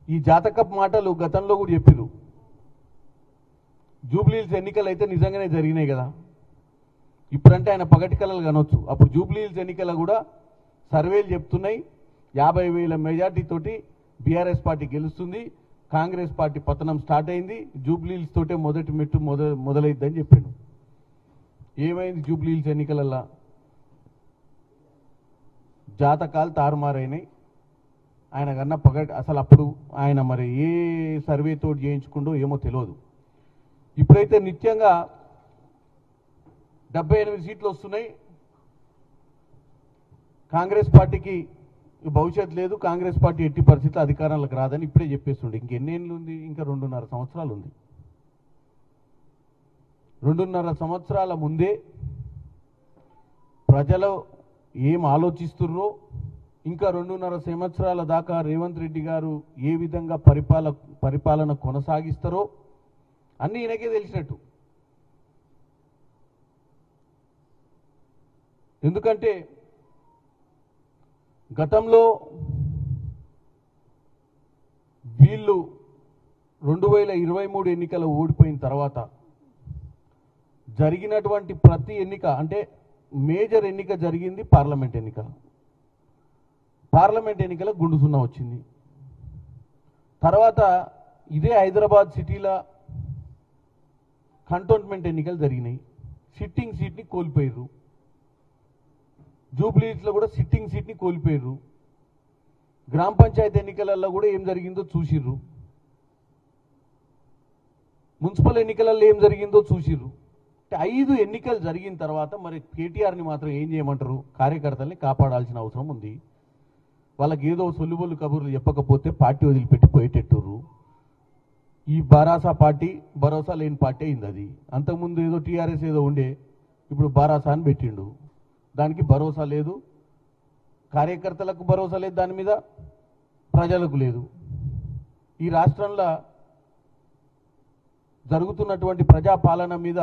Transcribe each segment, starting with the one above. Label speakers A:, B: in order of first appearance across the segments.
A: ఈ జాతకపు మాటలు గతంలో కూడా చెప్పిరు. జూబ్లీహిల్స్ ఎన్నికలు అయితే నిజంగానే జరిగినాయి కదా. ఇప్పుడంటే ఆయన పగటి కళలు కనొచ్చు. అప్పుడు జూబ్లీహిల్స్ ఎన్నికల కూడా సర్వేలు చెప్తున్నాయి 50,000 మెజార్టీ తోటి బీఆర్ఎస్ పార్టీ గెలుస్తుంది, కాంగ్రెస్ పార్టీ పతనం స్టార్ట్ అయింది, జూబ్లీహిల్స్ తోటే మొదటి మెట్టు మొదలైద్దని చెప్పిండు. ఏమైంది? జూబ్లీహిల్స్ ఎన్నికలల్లా జాతకాలు తారుమారైనాయి. ఆయన కన్నా అసలు అప్పుడు ఆయన మరి ఏ సర్వేతో చేయించుకుండో ఏమో తెలియదు. ఇప్పుడైతే నిత్యంగా 78 సీట్లు వస్తున్నాయి. కాంగ్రెస్ పార్టీకి భవిష్యత్తు లేదు, కాంగ్రెస్ పార్టీ ఎట్టి పరిస్థితుల్లో అధికారంలోకి రాదని ఇప్పుడే చెప్పేస్తుండే. ఇంకెన్నేళ్ళు ఉంది? ఇంకా 2.5 సంవత్సరాలు ఉంది. 2.5 సంవత్సరాల ముందే ప్రజలు ఏం ఆలోచిస్తుర్రో, ఇంకా 2.5 సంవత్సరాల దాకా రేవంత్ రెడ్డి గారు ఏ విధంగా పరిపాలన కొనసాగిస్తారో అన్నీ ఈయనకే తెలిసినట్టు. ఎందుకంటే గతంలో వీళ్ళు 2023 ఎన్నికలు ఓడిపోయిన తర్వాత జరిగినటువంటి ప్రతి ఎన్నిక, అంటే మేజర్ ఎన్నిక జరిగింది పార్లమెంట్ ఎన్నిక. పార్లమెంట్ ఎన్నికల గుండు సున్నా వచ్చింది. తర్వాత ఇదే హైదరాబాద్ సిటీలో కంటోన్మెంట్ ఎన్నికలు జరిగినాయి. సిట్టింగ్ సీట్ని కోల్పోయారు. జూబ్లీహిల్స్లో కూడా సిట్టింగ్ సీట్ని కోల్పోయారు. గ్రామ పంచాయతీ ఎన్నికలలో కూడా ఏం జరిగిందో చూసిర్రు. మున్సిపల్ ఎన్నికలలో ఏం జరిగిందో చూసిర్రు. 5 ఎన్నికలు జరిగిన తర్వాత మరి కేటీఆర్ని మాత్రం ఏం చేయమంటారు? కార్యకర్తల్ని కాపాడాల్సిన అవసరం ఉంది. వాళ్ళకి ఏదో సొల్లుబొల్లు కబుర్లు చెప్పకపోతే పార్టీ వదిలిపెట్టి పోయేటట్టుర్రు. ఈ బారాసా పార్టీ భరోసా లేని పార్టీ అయింది. అది అంతకుముందు ఏదో టీఆర్ఎస్ ఏదో ఉండే, ఇప్పుడు బారాసా అని పెట్టిండు. దానికి భరోసా లేదు, కార్యకర్తలకు భరోసా లేదు, దాని మీద ప్రజలకు లేదు. ఈ రాష్ట్రంలో జరుగుతున్నటువంటి ప్రజాపాలన మీద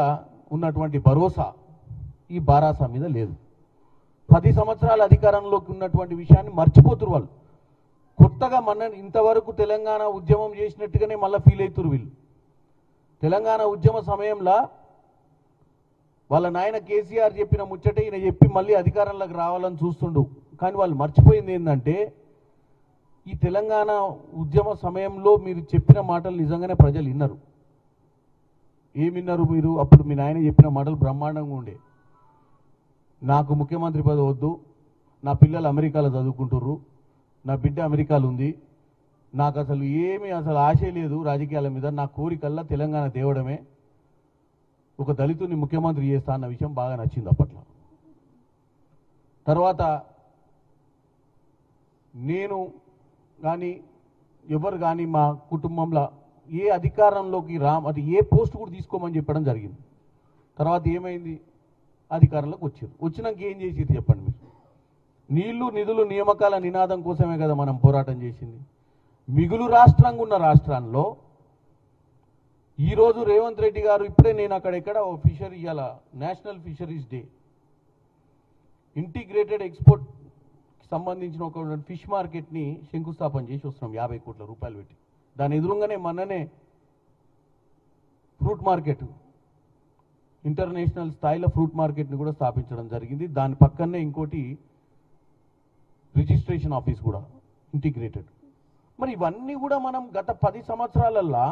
A: ఉన్నటువంటి భరోసా ఈ బారాసా మీద లేదు. 10 సంవత్సరాల అధికారంలోకి ఉన్నటువంటి విషయాన్ని మర్చిపోతురు వాళ్ళు. కొత్తగా ఇంతవరకు తెలంగాణ ఉద్యమం చేసినట్టుగానే మళ్ళీ ఫీల్ అవుతురు వీళ్ళు. తెలంగాణ ఉద్యమ సమయంలో వాళ్ళ నాయన కేసీఆర్ చెప్పిన ముచ్చట ఈయన చెప్పి మళ్ళీ అధికారంలోకి రావాలని చూస్తుండు. కానీ వాళ్ళు మర్చిపోయింది ఏంటంటే, ఈ తెలంగాణ ఉద్యమ సమయంలో మీరు చెప్పిన మాటలు నిజంగానే ప్రజలు విన్నారు. ఏమి విన్నారు మీరు? అప్పుడు మీ నాయన చెప్పిన మాటలు బ్రహ్మాండంగా ఉండే. నాకు ముఖ్యమంత్రి పదవి వద్దు, నా పిల్లలు అమెరికాలో చదువుకుంటుర్రు, నా బిడ్డ అమెరికాలో ఉంది, నాకు అసలు ఆశ లేదు రాజకీయాల మీద, నా కోరికల్లా తెలంగాణ తేవడమే, ఒక దళితుని ముఖ్యమంత్రి చేస్తా అన్న విషయం బాగా నచ్చింది అప్పట్లో. తర్వాత నేను కానీ ఎవరు కానీ మా కుటుంబంలో ఏ అధికారంలోకి అది ఏ పోస్ట్ కూడా తీసుకోమని చెప్పడం జరిగింది. తర్వాత ఏమైంది? అధికారంలోకి వచ్చారు. వచ్చినాక ఏం చేసేది చెప్పండి మీరు? నీళ్లు నిధులు నియామకాల నినాదం కోసమే కదా మనం పోరాటం చేసింది. మిగులు రాష్ట్రంగా ఉన్న రాష్ట్రాల్లో ఈరోజు రేవంత్ రెడ్డి గారు ఇప్పుడే నేను అక్కడెక్కడ ఫిషరీ ఇవాళ national fisheries day, integrated export సంబంధించిన ఒక ఫిష్ మార్కెట్ని శంకుస్థాపన చేసి వస్తున్నాం 50 కోట్ల రూపాయలు పెట్టి. దాని ఎదురుగానే మొన్ననే ఫ్రూట్ మార్కెట్, ఇంటర్నేషనల్ స్థాయిలో ఫ్రూట్ మార్కెట్ని కూడా స్థాపించడం జరిగింది. దాని పక్కనే ఇంకోటి రిజిస్ట్రేషన్ ఆఫీస్ కూడా ఇంటిగ్రేటెడ్. మరి ఇవన్నీ కూడా మనం గత 10 సంవత్సరాలల్లా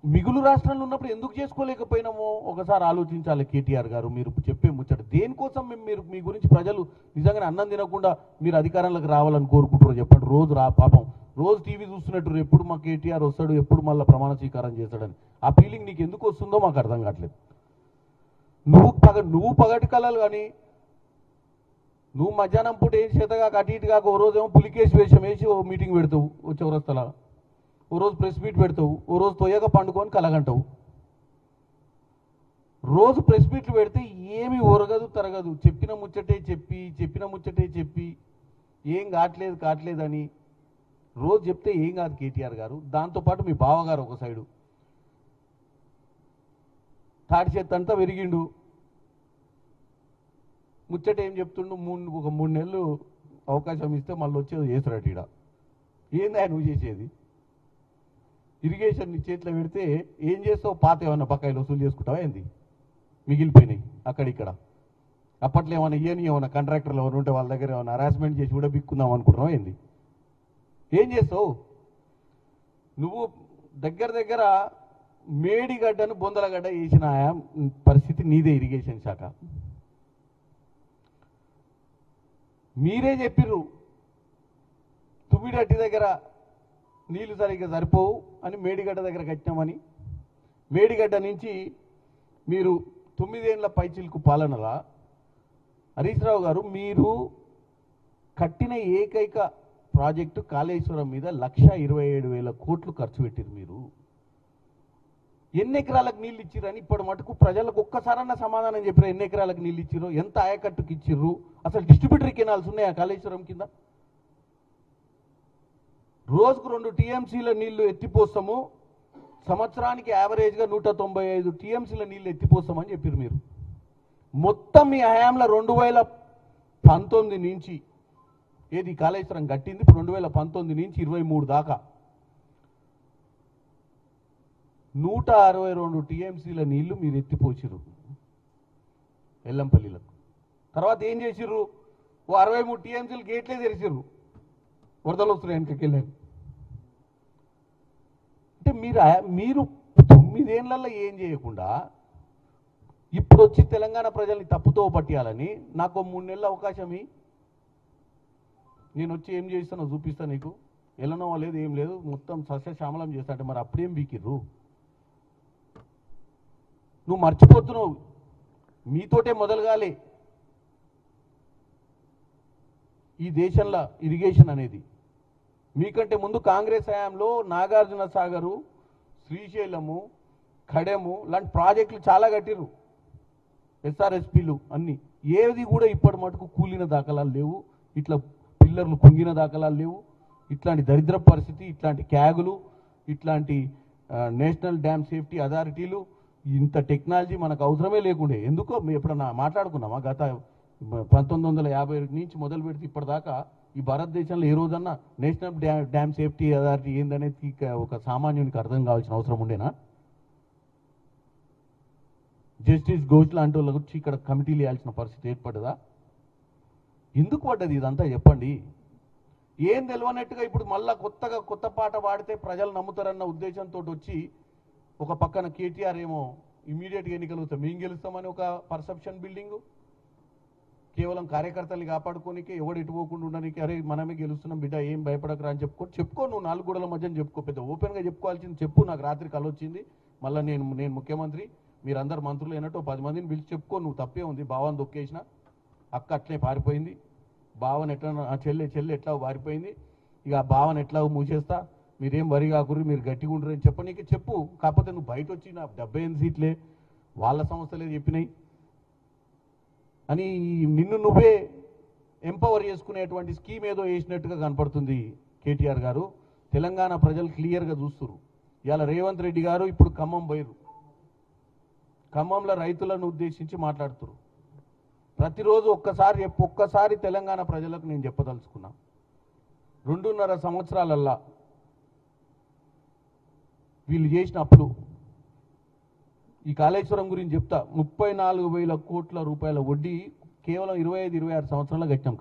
A: మిగులు రాష్ట్రంలో ఉన్నప్పుడు ఎందుకు చేసుకోలేకపోయినామో ఒకసారి ఆలోచించాలి కేటీఆర్ గారు. మీరు చెప్పే ముచ్చట దేనికోసం మీరు మీ గురించి ప్రజలు నిజంగానే అన్నం తినకుండా మీరు అధికారంలోకి రావాలని కోరుకుంటారో చెప్పండి. రోజు పాపం రోజు టీవీ చూస్తున్నట్టు ఎప్పుడు మా కేటీఆర్ వస్తాడు, ఎప్పుడు మళ్ళీ ప్రమాణ స్వీకారం చేస్తాడని ఆ ఫీలింగ్ నీకు ఎందుకు వస్తుందో మాకు అర్థం కావట్లేదు. నువ్వు పగటి కళలు కానీ నువ్వు మధ్యాహ్నం పూట ఏం చేతగా అటు ఇటు కాక ఓ రోజేమో పులికేసి వేషం వేసి ఓ మీటింగ్ పెడతావు, ఓ చౌరస్తలా ఓ రోజు ప్రెస్ మీట్ పెడతావు, ఓ రోజు తొయ్యక పండుకొని కలగంటావు. రోజు ప్రెస్ మీట్లు పెడితే ఏమి ఒరగదు తరగదు. చెప్పిన ముచ్చటే చెప్పి ఏం కావట్లేదని రోజు చెప్తే ఏం కాదు కేటీఆర్ గారు. దాంతోపాటు మీ బావగారు ఒక సైడు తాడి చేతి అంతా పెరిగిండు, ముచ్చట ఏం చెప్తుండు, ఒక 3 నెలలు అవకాశం ఇస్తే మళ్ళీ వచ్చేది చేస్తారట. ఈడ ఏందా నువ్వు చేసేది? ఇరిగేషన్ నీ చేతిలో పెడితే ఏం చేస్తావు? పాత ఏమన్నా బకాయిలు వసూలు చేసుకుంటావా ఏంది? మిగిలిపోయినాయి అక్కడిక్కడ. అప్పట్లో ఏమన్నా కాంట్రాక్టర్లు ఎవరు ఉంటే వాళ్ళ దగ్గర ఏమైనా హరాస్మెంట్ చేసి కూడా బిక్కుందాం అనుకుంటున్నావు ఏంది? ఏం చేస్తావు నువ్వు? దగ్గర మేడిగడ్డను బొందలగడ్డ వేసిన పరిస్థితి నీదే. ఇరిగేషన్ శాఖ మీరే చెప్పిర్రు తుమ్మిడట్టి దగ్గర నీళ్లు సరిగ్గా సరిపోవు అని మేడిగడ్డ దగ్గర కట్టినామని. మేడిగడ్డ నుంచి మీరు 9 ఏళ్ల పైచిలుకు పాలనలా హరీష్ రావు గారు మీరు కట్టిన ఏకైక ప్రాజెక్టు కాళేశ్వరం మీద 1,27,000 కోట్లు ఖర్చు పెట్టిరు. మీరు ఎన్ని ఎకరాలకు నీళ్ళు ఇచ్చిరని ఇప్పటి మటుకు ప్రజలకు ఒక్కసారన్నా సమాధానం చెప్పారు. ఎన్ని ఎకరాలకు నీళ్ళు ఇచ్చిర్రు, ఎంత ఆయకట్టుకు ఇచ్చిర్రు, అసలు డిస్ట్రిబ్యూటరీ కెనాల్స్ ఉన్నాయా కాళేశ్వరం కింద? రోజుకు 2 టీఎంసీల నీళ్లు ఎత్తిపోస్తాము, సంవత్సరానికి యావరేజ్గా 195 టీఎంసీల నీళ్లు ఎత్తిపోస్తామని చెప్పారు మీరు. మొత్తం మీ హయాంలో 2019 నుంచి ఏది కాళేశ్వరం కట్టింది, ఇప్పుడు 2019 నుంచి 23 దాకా 162 టీఎంసీల నీళ్లు మీరు ఎత్తిపోసిర్రు ఎల్లంపల్లిలకు. తర్వాత ఏం చేసిర్రు? ఓ 63 టీఎంసీలు గేట్లే తెరిచిర్రు, వరదలు వస్తున్నాయి వెనకకెళ్ళారు. అంటే మీరు 9 ఏళ్లలో ఏం చేయకుండా ఇప్పుడు వచ్చి తెలంగాణ ప్రజల్ని తప్పుతో పట్టియాలని నాకు 3 నెలల అవకాశం నేను వచ్చి ఏం చేస్తానో చూపిస్తాను నీకు. ఎలానో లేదు ఏం లేదు, మొత్తం సస్యశ్యామలం చేస్తా అంటే మరి అప్పుడేం బీకిర్రు? నువ్వు మర్చిపోతున్నావు, మీతోటే మొదలుగాలి ఈ దేశంలో ఇరిగేషన్ అనేది. మీకంటే ముందు కాంగ్రెస్ హయాంలో నాగార్జున సాగరు, శ్రీశైలము, ఖడెము లాంటి ప్రాజెక్టులు చాలా కట్టిరు, ఎస్ఆర్ఎస్పీలు అన్నీ. ఏది కూడా ఇప్పటి మటుకు కూలిన దాఖలాలు లేవు, ఇట్లా పిల్లర్లు కుంగిన దాఖలాలు లేవు. ఇట్లాంటి దరిద్ర పరిస్థితి, ఇట్లాంటి క్యాగులు, ఇట్లాంటి నేషనల్ డ్యామ్ సేఫ్టీ అథారిటీలు, ఇంత టెక్నాలజీ మనకు అవసరమే లేకుండే. ఎందుకో ఎప్పుడన్నా మాట్లాడుకున్నామా? గత 1950 నుంచి మొదలు పెడితే ఇప్పటిదాకా ఈ భారతదేశంలో ఏ రోజన్నా నేషనల్ డ్యామ్ సేఫ్టీ అథారిటీ ఏందనేది ఒక సామాన్యునికి అర్థం కావాల్సిన అవసరం ఉండేనా? జస్టిస్ ఘోష్ లాంటి వాళ్ళ గురించి ఇక్కడ కమిటీలు వేయాల్సిన పరిస్థితి ఏర్పడ్డదా? ఎందుకు పడ్డది ఇదంతా చెప్పండి. ఏం తెలియనట్టుగా ఇప్పుడు మళ్ళా కొత్త పాట పాడితే ప్రజలు నమ్ముతారన్న ఉద్దేశంతో వచ్చి ఒక పక్కన కేటీఆర్ ఏమో ఇమీడియట్గా ఎన్నికలు మేము గెలుస్తామని ఒక పర్సెప్షన్ బిల్డింగు, కేవలం కార్యకర్తల్ని కాపాడుకోనికే, ఎవడు ఎటుపోకుండా ఉండడానికి, అరే మనమే గెలుస్తున్నాం బిడ్డ ఏం భయపడకరా అని చెప్పుకో. నువ్వు 4 గోడల మధ్యన చెప్పుకో, పెద్ద ఓపెన్గా చెప్పుకోవాల్సింది చెప్పు. నాకు రాత్రి కల వచ్చింది, మళ్ళీ నేను ముఖ్యమంత్రి, మీరందరు మంత్రులు అయినట్టు 10 మందిని పిలిచి చెప్పుకో. నువ్వు తప్పే ఉంది, బావని దొక్కేసిన, అక్క అట్లే పారిపోయింది, బావని ఎట్లా చెల్లె ఎట్లా పారిపోయింది, ఇక ఆ బావని ఎట్లా మూసేస్తా, మీరేం వరి కాకుర్రి, మీరు గట్టిగా ఉండరని చెప్పనీకి చెప్పు. కాకపోతే నువ్వు బయట వచ్చి నా 78 సీట్లే వాళ్ళ సంస్థలే చెప్పినాయి అని నిన్ను నువ్వే ఎంపవర్ చేసుకునేటువంటి స్కీమ్ ఏదో వేసినట్టుగా కనపడుతుంది కేటీఆర్ గారు. తెలంగాణ ప్రజలు క్లియర్గా చూస్తున్నారు. ఇవాళ రేవంత్ రెడ్డి గారు ఇప్పుడు ఖమ్మం పోయారు, ఖమ్మంలో రైతులను ఉద్దేశించి మాట్లాడుతున్నారు. ప్రతిరోజు ఒక్కసారి తెలంగాణ ప్రజలకు నేను చెప్పదలుచుకున్నా, 2.5 సంవత్సరాలల్లా వీళ్ళు చేసిన అప్పులు, ఈ కాళేశ్వరం గురించి చెప్తా, 34,000 కోట్ల రూపాయల వడ్డీ కేవలం 25-26 సంవత్సరాల్లో కట్టినాం.